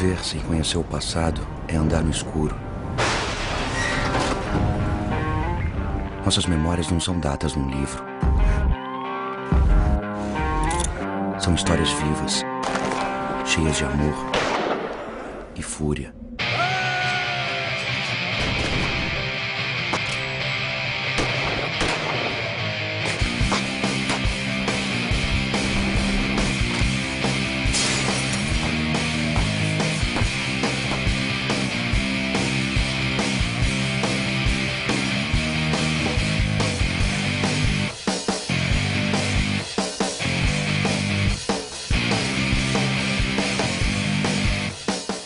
Viver sem conhecer o passado é andar no escuro. Nossas memórias não são datas num livro. São histórias vivas, cheias de amor e fúria.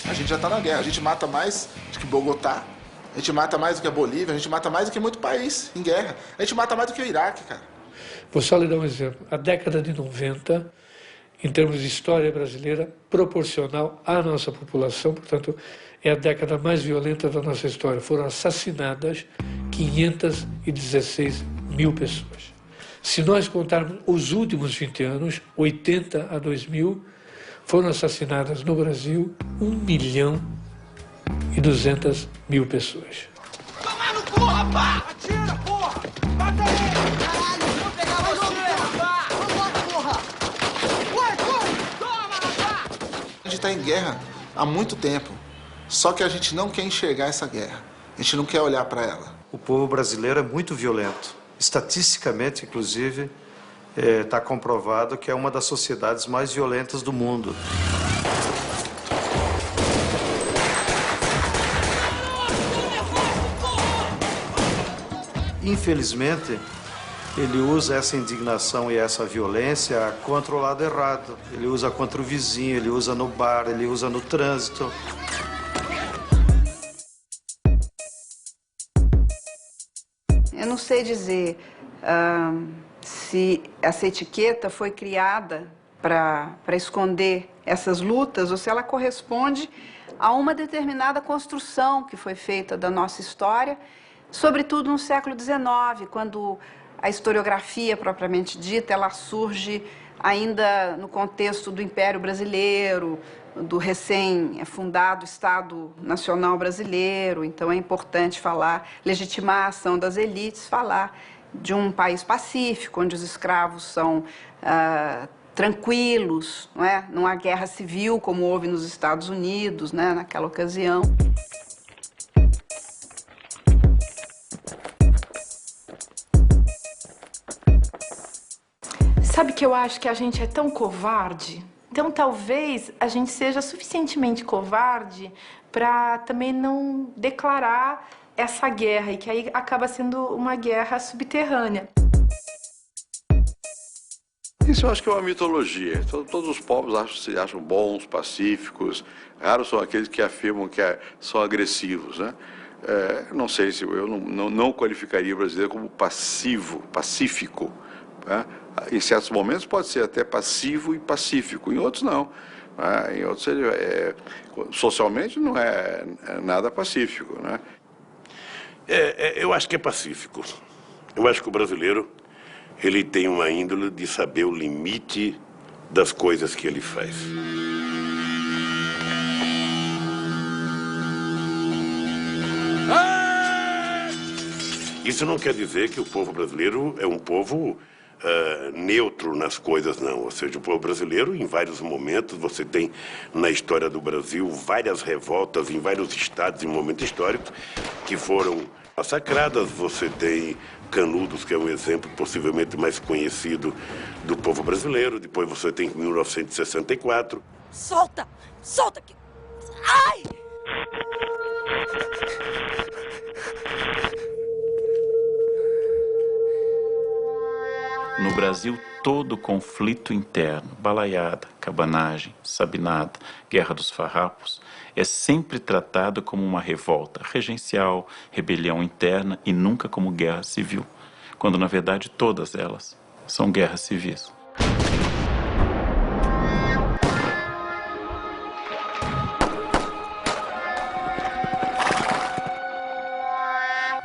A gente já está na guerra, a gente mata mais do que Bogotá, a gente mata mais do que a Bolívia, a gente mata mais do que muito país em guerra, a gente mata mais do que o Iraque, cara. Vou só lhe dar um exemplo. A década de 90, em termos de história brasileira, proporcional à nossa população, portanto, é a década mais violenta da nossa história. Foram assassinadas 516 mil pessoas. Se nós contarmos os últimos 20 anos, 80 a 2000, foram assassinadas no Brasil 1.200.000 pessoas. Toma no cu, rapaz! Atira, porra! Bata aí! Caralho, vou pegar mais você, rapaz! Vambora, porra! Ué, toma, rapaz! A gente está em guerra há muito tempo, só que a gente não quer enxergar essa guerra, a gente não quer olhar para ela. O povo brasileiro é muito violento. Estatisticamente, inclusive, está comprovado que é uma das sociedades mais violentas do mundo. Infelizmente, ele usa essa indignação e essa violência contra o lado errado. Ele usa contra o vizinho, ele usa no bar, ele usa no trânsito. Eu não sei dizer se essa etiqueta foi criada para esconder essas lutas ou se ela corresponde a uma determinada construção que foi feita da nossa história, sobretudo no século XIX, quando a historiografia propriamente dita, ela surge ainda no contexto do Império Brasileiro, do recém-fundado Estado Nacional Brasileiro. Então é importante falar, legitimar a ação das elites, falar de um país pacífico, onde os escravos são tranquilos, não é? Não há guerra civil como houve nos Estados Unidos, né, naquela ocasião. Sabe que eu acho que a gente é tão covarde? Então, talvez a gente seja suficientemente covarde para também não declarar essa guerra, e que aí acaba sendo uma guerra subterrânea. Isso eu acho que é uma mitologia. Todos os povos se acham bons, pacíficos. Raros são aqueles que afirmam que são agressivos, né? Não sei se eu não qualificaria o brasileiro como pacífico. Né? Em certos momentos pode ser até passivo e pacífico, em outros não. Em outros socialmente não é nada pacífico, né? Eu acho que é pacífico. Eu acho que o brasileiro ele tem uma índole de saber o limite das coisas que ele faz. Isso não quer dizer que o povo brasileiro é um povo neutro nas coisas, não. Ou seja, o povo brasileiro, em vários momentos, você tem na história do Brasil várias revoltas em vários estados, em momentos históricos, que foram massacradas. Você tem Canudos, que é um exemplo possivelmente mais conhecido do povo brasileiro. Depois você tem 1964. Solta! Solta! Ai! No Brasil, todo conflito interno, balaiada, cabanagem, sabinada, guerra dos farrapos, é sempre tratado como uma revolta regencial, rebelião interna e nunca como guerra civil, quando na verdade todas elas são guerras civis.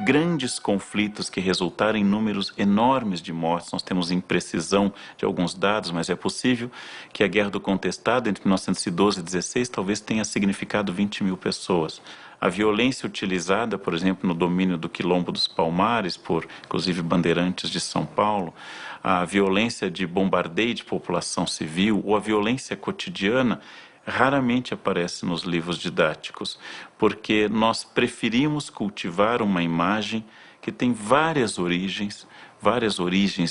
grandes conflitos que resultaram em números enormes de mortes. Nós temos imprecisão de alguns dados, mas é possível que a Guerra do Contestado, entre 1912 e 16, talvez tenha significado 20 mil pessoas. A violência utilizada, por exemplo, no domínio do Quilombo dos Palmares, por, inclusive, bandeirantes de São Paulo, a violência de bombardeio de população civil ou a violência cotidiana, raramente aparece nos livros didáticos, porque nós preferimos cultivar uma imagem que tem várias origens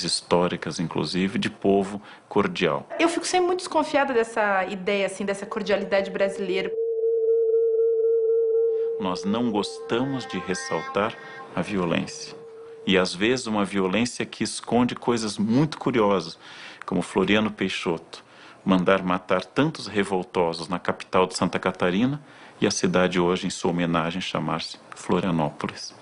históricas, inclusive, de povo cordial. Eu fico sempre muito desconfiada dessa ideia, assim, dessa cordialidade brasileira. Nós não gostamos de ressaltar a violência. E, às vezes, uma violência que esconde coisas muito curiosas, como Floriano Peixoto mandar matar tantos revoltosos na capital de Santa Catarina e a cidade hoje, em sua homenagem, chamar-se Florianópolis.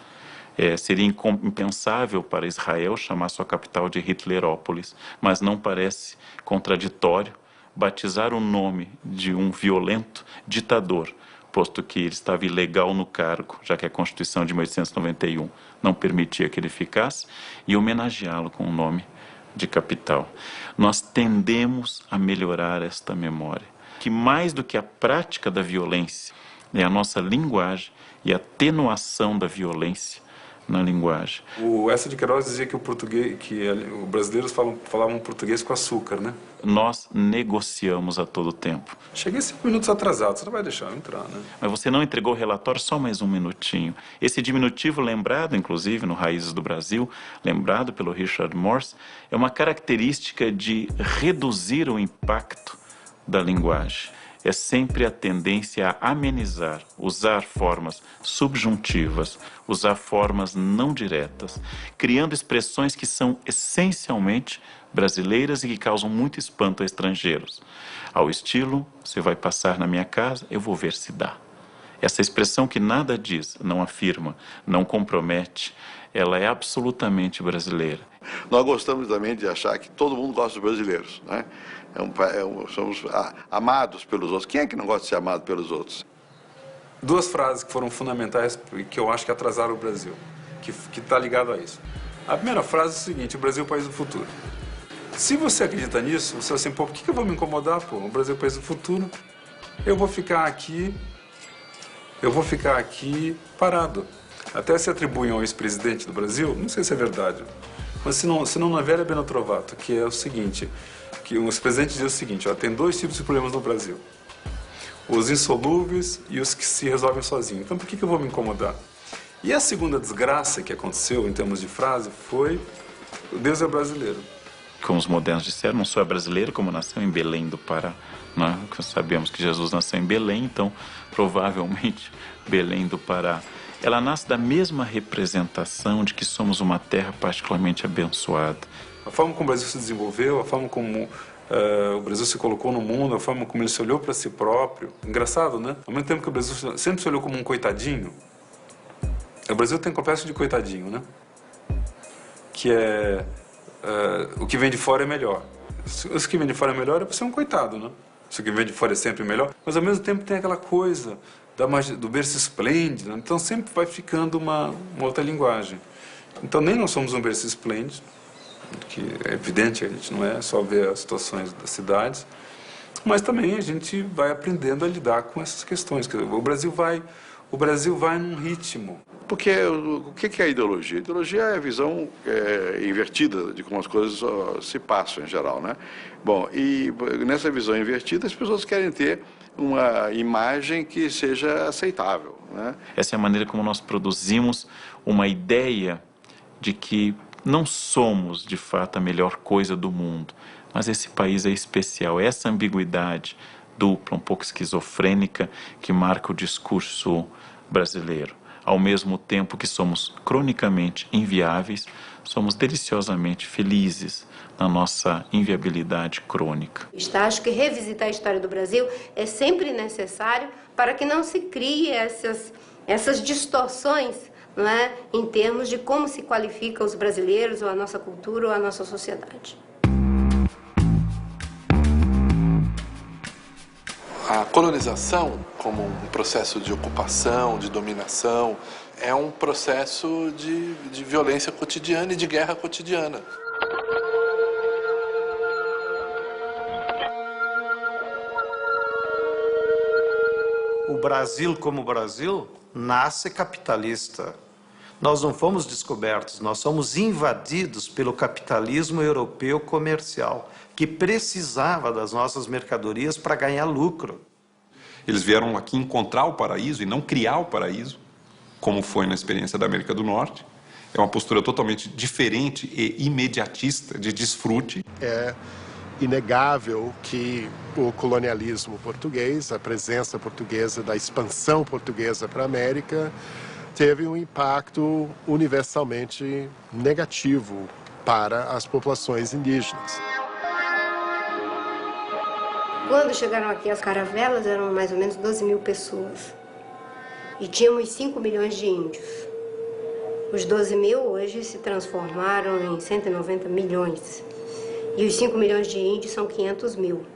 Seria impensável para Israel chamar sua capital de Hitlerópolis, mas não parece contraditório batizar o nome de um violento ditador, posto que ele estava ilegal no cargo, já que a Constituição de 1891 não permitia que ele ficasse, e homenageá-lo com o nome de capital. Nós tendemos a melhorar esta memória, que mais do que a prática da violência, é a nossa linguagem e a atenuação da violência na linguagem. O Eça de Queiroz dizia que os brasileiros falavam português com açúcar, né? Nós negociamos a todo tempo. Cheguei 5 minutos atrasado, você não vai deixar eu entrar, né? Mas você não entregou o relatório, só mais um minutinho. Esse diminutivo lembrado, inclusive, no Raízes do Brasil, lembrado pelo Richard Morse, é uma característica de reduzir o impacto da linguagem. É sempre a tendência a amenizar, usar formas subjuntivas, usar formas não diretas, criando expressões que são essencialmente brasileiras e que causam muito espanto a estrangeiros. Ao estilo, você vai passar na minha casa, eu vou ver se dá. Essa expressão que nada diz, não afirma, não compromete, ela é absolutamente brasileira. Nós gostamos também de achar que todo mundo gosta dos brasileiros, né? Somos amados pelos outros. Quem é que não gosta de ser amado pelos outros? 2 frases que foram fundamentais e que eu acho que atrasaram o Brasil, que está ligado a isso. A primeira frase é o seguinte: o Brasil é o país do futuro. Se você acredita nisso, você vai assim, pô, por que eu vou me incomodar? Pô, o Brasil é o país do futuro. Eu vou ficar aqui parado. Até se atribuem ao ex-presidente do Brasil, não sei se é verdade, mas se não é Vera Beno Trovato, que é o seguinte, que o ex-presidente diz o seguinte, ó, tem 2 tipos de problemas no Brasil: os insolúveis e os que se resolvem sozinhos. Então por que eu vou me incomodar? E a segunda desgraça que aconteceu em termos de frase foi: o Deus é brasileiro. Como os modernos disseram, não só é brasileiro, como nasceu em Belém do Pará. Nós sabemos que Jesus nasceu em Belém, então provavelmente Belém do Pará. Ela nasce da mesma representação de que somos uma terra particularmente abençoada. A forma como o Brasil se desenvolveu, a forma como o Brasil se colocou no mundo, a forma como ele se olhou para si próprio. Engraçado, né? Ao mesmo tempo que o Brasil sempre se olhou como um coitadinho, o Brasil tem complexo de coitadinho, né? Que é o que vem de fora é melhor. Se o que vem de fora é melhor é para ser um coitado, né? Se o que vem de fora é sempre melhor, mas ao mesmo tempo tem aquela coisa do berço esplêndido, né? Então sempre vai ficando uma outra linguagem. Então nem nós somos um berço esplêndido, que é evidente, a gente não é só ver as situações das cidades, mas também a gente vai aprendendo a lidar com essas questões. O Brasil vai num ritmo. Porque o que é a ideologia? A ideologia é a visão invertida de como as coisas se passam em geral, né? Bom, e nessa visão invertida as pessoas querem ter uma imagem que seja aceitável, né? Essa é a maneira como nós produzimos uma ideia de que não somos, de fato, a melhor coisa do mundo, mas esse país é especial. Essa ambiguidade dupla, um pouco esquizofrênica, que marca o discurso brasileiro. Ao mesmo tempo que somos cronicamente inviáveis, somos deliciosamente felizes na nossa inviabilidade crônica. Acho que revisitar a história do Brasil é sempre necessário para que não se crie essas distorções, não é, em termos de como se qualifica os brasileiros, ou a nossa cultura, ou a nossa sociedade. A colonização, como um processo de ocupação, de dominação, é um processo de violência cotidiana e de guerra cotidiana. O Brasil, como Brasil, nasce capitalista. Nós não fomos descobertos, nós somos invadidos pelo capitalismo europeu comercial, que precisava das nossas mercadorias para ganhar lucro. Eles vieram aqui encontrar o paraíso e não criar o paraíso, como foi na experiência da América do Norte. É uma postura totalmente diferente e imediatista de desfrute. É inegável que o colonialismo português, a presença portuguesa, da expansão portuguesa para a América, teve um impacto universalmente negativo para as populações indígenas. Quando chegaram aqui as caravelas, eram mais ou menos 12 mil pessoas. E tínhamos 5 milhões de índios. Os 12 mil hoje se transformaram em 190 milhões. E os 5 milhões de índios são 500 mil.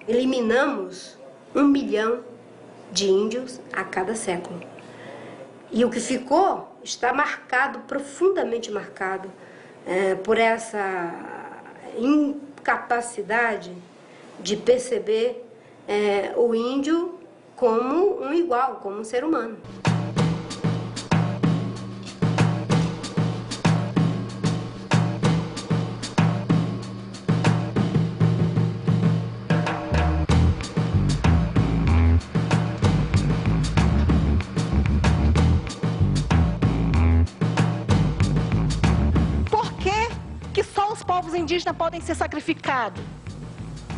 Eliminamos 1 milhão de índios a cada século. E o que ficou está marcado, profundamente marcado, por essa incapacidade de perceber o índio como um igual, como um ser humano. Indígenas podem ser sacrificados,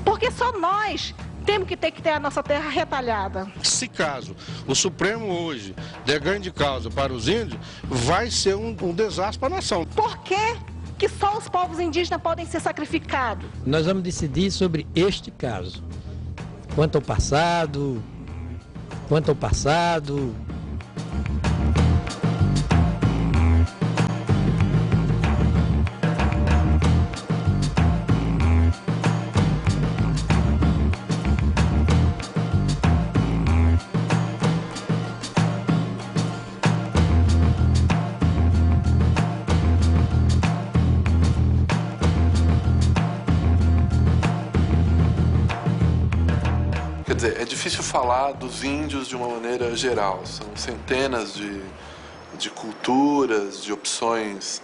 porque só nós temos que ter a nossa terra retalhada. Se caso o Supremo hoje der grande causa para os índios, vai ser um desastre para a nação. Por que só os povos indígenas podem ser sacrificados? Nós vamos decidir sobre este caso. Quanto ao passado. Quer dizer, é difícil falar dos índios de uma maneira geral. São centenas de culturas, de opções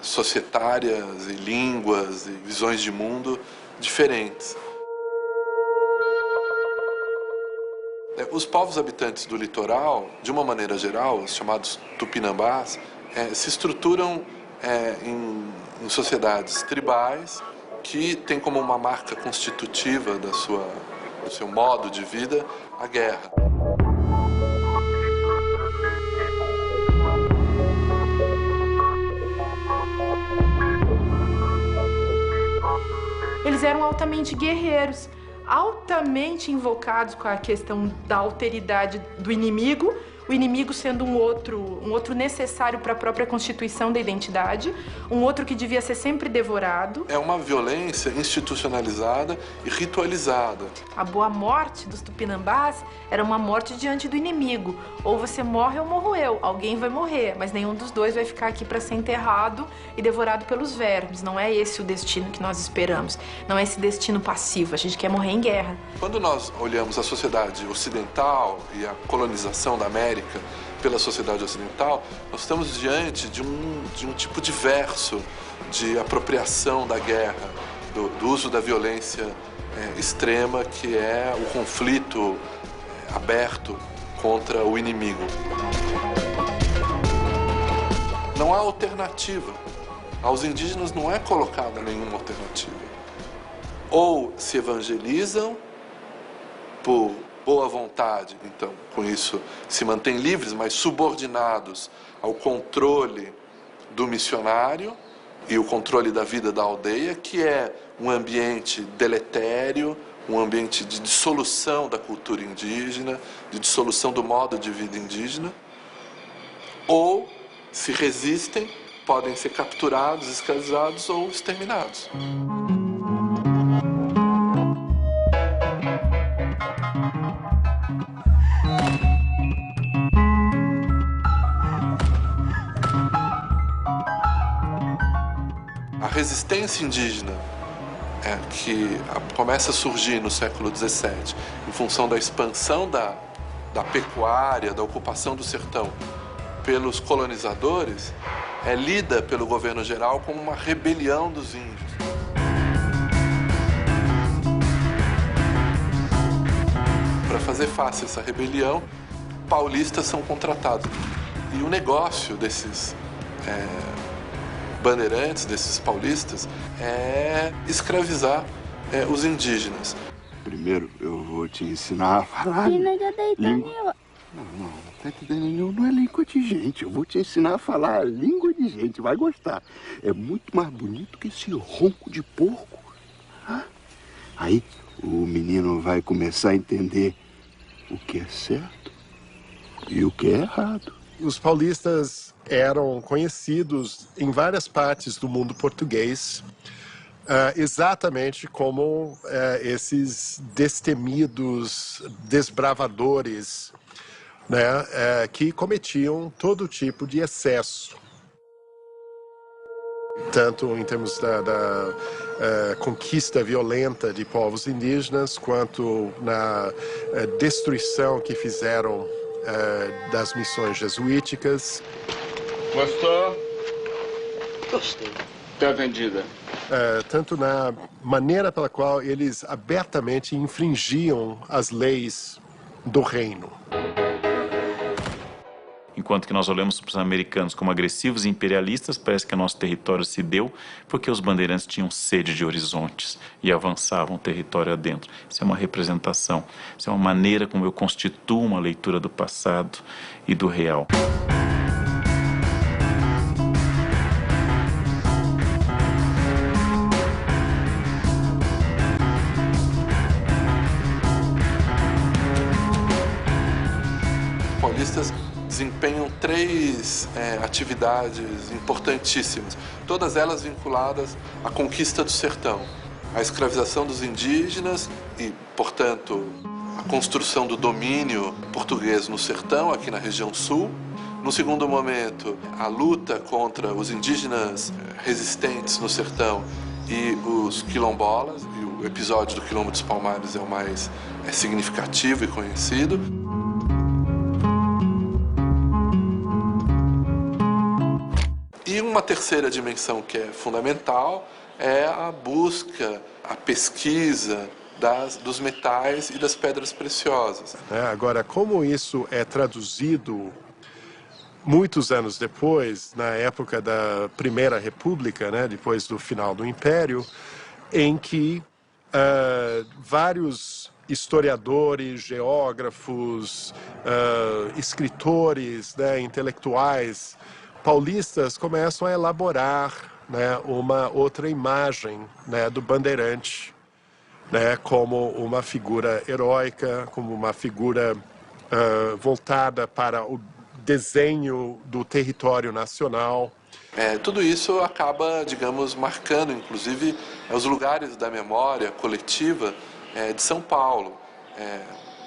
societárias e línguas e visões de mundo diferentes. Os povos habitantes do litoral, de uma maneira geral, os chamados tupinambás, se estruturam em sociedades tribais que têm como uma marca constitutiva do seu modo de vida a guerra. Eles eram altamente guerreiros, altamente invocados com a questão da alteridade do inimigo, o inimigo sendo um outro necessário para a própria constituição da identidade, um outro que devia ser sempre devorado. É uma violência institucionalizada e ritualizada. A boa morte dos tupinambás era uma morte diante do inimigo. Ou você morre ou morro eu. Alguém vai morrer, mas nenhum dos dois vai ficar aqui para ser enterrado e devorado pelos vermes. Não é esse o destino que nós esperamos. Não é esse destino passivo. A gente quer morrer em guerra. Quando nós olhamos a sociedade ocidental e a colonização da América pela sociedade ocidental, nós estamos diante de um tipo diverso de apropriação da guerra, do uso da violência extrema, que é o conflito aberto contra o inimigo. Não há alternativa. Aos indígenas não é colocada nenhuma alternativa. Ou se evangelizam por boa vontade, então, com isso, se mantêm livres, mas subordinados ao controle do missionário e o controle da vida da aldeia, que é um ambiente deletério, um ambiente de dissolução da cultura indígena, de dissolução do modo de vida indígena, ou, se resistem, podem ser capturados, escravizados ou exterminados. resistência indígena que começa a surgir no século XVII, em função da expansão da pecuária, da ocupação do sertão pelos colonizadores, é lida pelo governo geral como uma rebelião dos índios. Para fazer face a essa rebelião, paulistas são contratados. E o negócio desses bandeirantes, desses paulistas, é escravizar os indígenas. Primeiro eu vou te ensinar a falar língua. Não é língua de gente. Eu vou te ensinar a falar a língua de gente. Vai gostar. É muito mais bonito que esse ronco de porco. Aí o menino vai começar a entender o que é certo e o que é errado. Os paulistas eram conhecidos em várias partes do mundo português, exatamente como esses destemidos desbravadores, né, que cometiam todo tipo de excesso, tanto em termos da conquista violenta de povos indígenas, quanto na destruição que fizeram das missões jesuíticas. Gostou? Gostei. Tá vendida. Tanto na maneira pela qual eles abertamente infringiam as leis do reino. Enquanto que nós olhamos para os americanos como agressivos e imperialistas, parece que o nosso território se deu porque os bandeirantes tinham sede de horizontes e avançavam o território adentro. Isso é uma representação, isso é uma maneira como eu constituo uma leitura do passado e do real. Paulistas desempenham três atividades importantíssimas, todas elas vinculadas à conquista do sertão, à escravização dos indígenas e, portanto, a construção do domínio português no sertão, aqui na região sul. No segundo momento, a luta contra os indígenas resistentes no sertão e os quilombolas, e o episódio do Quilombo dos Palmares é o mais significativo e conhecido. E uma terceira dimensão que é fundamental é a busca, a pesquisa dos metais e das pedras preciosas. Agora, como isso é traduzido muitos anos depois, na época da Primeira República, né, depois do final do Império, em que vários historiadores, geógrafos, escritores, né, intelectuais paulistas começam a elaborar, né, uma outra imagem, né, do bandeirante, né, como uma figura heróica, como uma figura voltada para o desenho do território nacional. Tudo isso acaba, digamos, marcando, inclusive, os lugares da memória coletiva de São Paulo.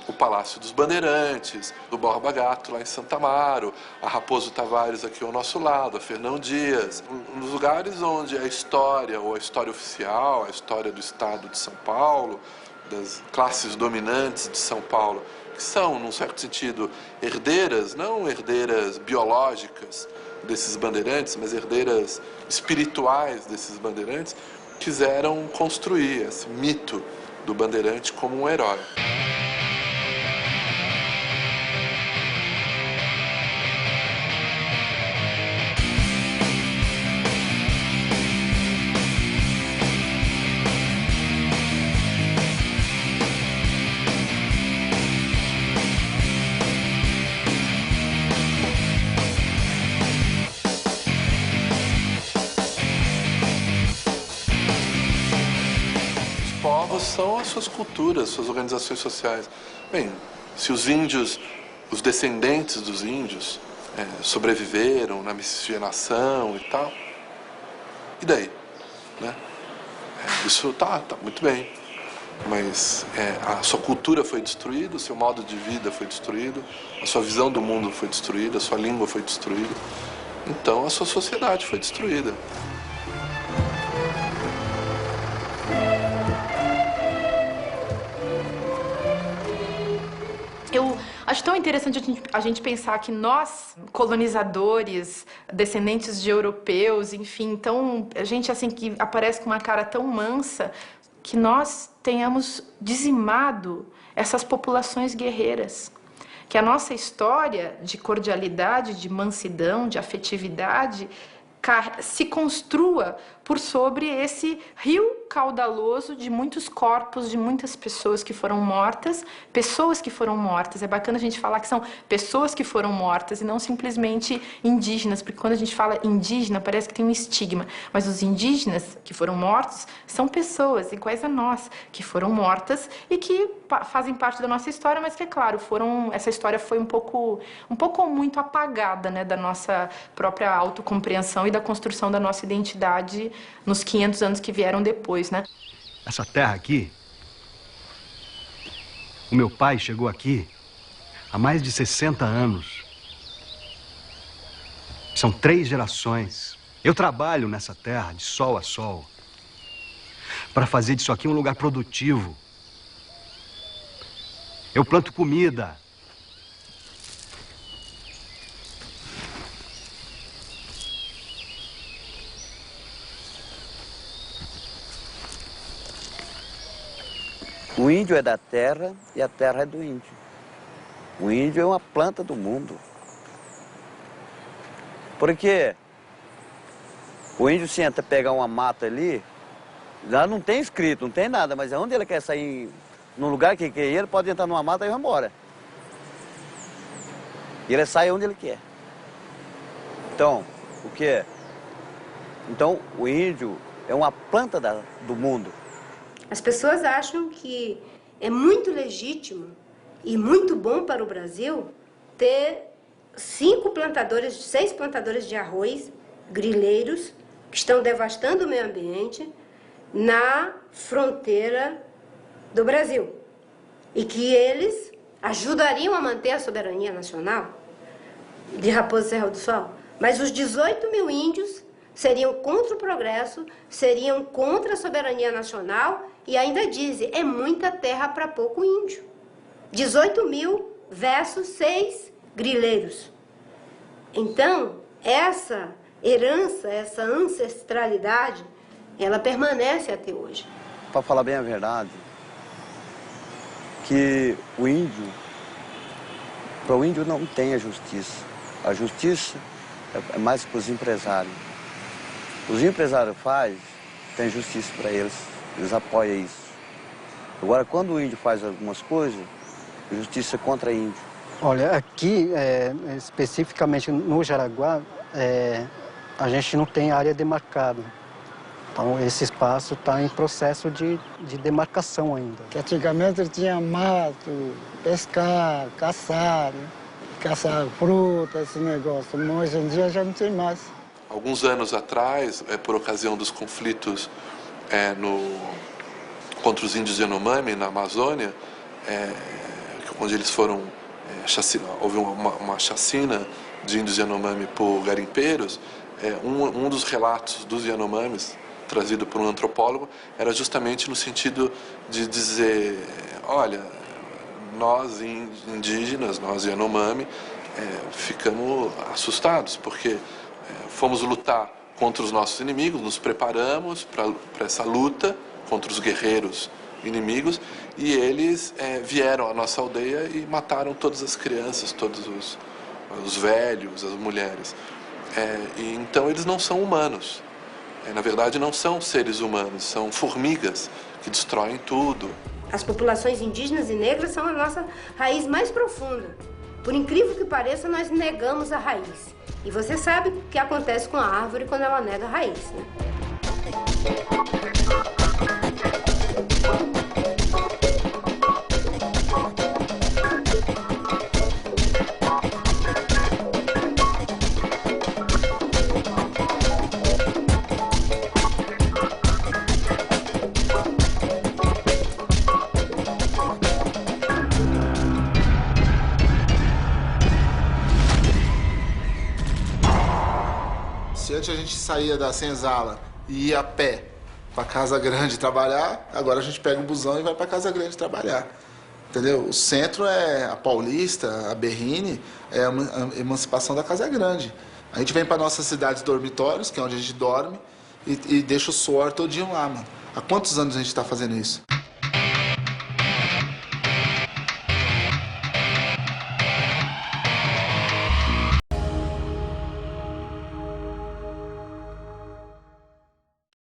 O Palácio dos Bandeirantes, do Borba Gato lá em Santa Amaro, a Raposo Tavares aqui ao nosso lado, a Fernão Dias, nos lugares onde a história, ou a história oficial, a história do Estado de São Paulo, das classes dominantes de São Paulo, que são, num certo sentido, herdeiras, não herdeiras biológicas desses bandeirantes, mas herdeiras espirituais desses bandeirantes, quiseram construir esse mito do bandeirante como um herói. São as suas culturas, suas organizações sociais. Bem, se os índios, os descendentes dos índios sobreviveram na miscigenação e tal, e daí? Né? Isso tá muito bem, mas a sua cultura foi destruída, o seu modo de vida foi destruído, a sua visão do mundo foi destruída, a sua língua foi destruída, então a sua sociedade foi destruída. Acho tão interessante a gente pensar que nós, colonizadores, descendentes de europeus, enfim, então, a gente assim que aparece com uma cara tão mansa, que nós tenhamos dizimado essas populações guerreiras. Que a nossa história de cordialidade, de mansidão, de afetividade, se construa por sobre esse rio caudaloso de muitos corpos, de muitas pessoas que foram mortas. É bacana a gente falar que são pessoas que foram mortas e não simplesmente indígenas, porque quando a gente fala indígena parece que tem um estigma, mas os indígenas que foram mortos são pessoas iguais a nós, que foram mortas e que fazem parte da nossa história, mas que, é claro, essa história foi um pouco ou muito apagada, né, da nossa própria autocompreensão e da construção da nossa identidade nos 500 anos que vieram depois, né? Essa terra aqui, o meu pai chegou aqui há mais de 60 anos. São 3 gerações. Eu trabalho nessa terra de sol a sol para fazer disso aqui um lugar produtivo. Eu planto comida. O índio é da terra e a terra é do índio. O índio é uma planta do mundo. Porque o índio senta pegar uma mata ali, lá não tem escrito, não tem nada, mas onde ele quer sair, num lugar que quer ir, ele pode entrar numa mata e vai embora. E ele sai onde ele quer. Então, o que é? Então, o índio é uma planta do mundo. As pessoas acham que é muito legítimo e muito bom para o Brasil ter 6 plantadores de arroz, grileiros, que estão devastando o meio ambiente na fronteira do Brasil. E que eles ajudariam a manter a soberania nacional de Raposa Serra do Sol. Mas os 18 mil índios seriam contra o progresso, seriam contra a soberania nacional e ainda dizem, é muita terra para pouco índio. 18 mil versus 6 grileiros. Então, essa herança, essa ancestralidade, ela permanece até hoje. Para falar bem a verdade, que o índio, para o índio não tem a justiça. A justiça é mais para os empresários. Os empresários tem justiça para eles apoiam isso. Agora, quando o índio faz algumas coisas, a justiça é contra o índio. Olha, aqui, especificamente no Jaraguá, a gente não tem área demarcada. Então, esse espaço está em processo de demarcação ainda. Que antigamente tinha mato, pescar, caçar fruta, esse negócio. Mas hoje em dia já não tem mais. Alguns anos atrás, por ocasião dos conflitos contra os índios Yanomami na Amazônia, onde eles foram houve uma chacina de índios Yanomami por garimpeiros. Um dos relatos dos Yanomamis, trazido por um antropólogo, era justamente no sentido de dizer, olha, nós indígenas, nós Yanomami, ficamos assustados, porque fomos lutar contra os nossos inimigos, nos preparamos para essa luta contra os guerreiros inimigos, e eles vieram à nossa aldeia e mataram todas as crianças, todos os velhos, as mulheres. E então eles não são humanos. Na verdade, não são seres humanos, são formigas que destroem tudo. As populações indígenas e negras são a nossa raiz mais profunda. Por incrível que pareça, nós negamos a raiz. E você sabe o que acontece com a árvore quando ela nega a raiz, né? Se antes a gente saía da senzala e ia a pé para Casa Grande trabalhar, agora a gente pega o busão e vai para Casa Grande trabalhar. Entendeu? O centro é a Paulista, a Berrini, é a emancipação da Casa Grande. A gente vem para nossas cidades dormitórios, que é onde a gente dorme, e deixa o suor todinho lá, mano. Há quantos anos a gente está fazendo isso?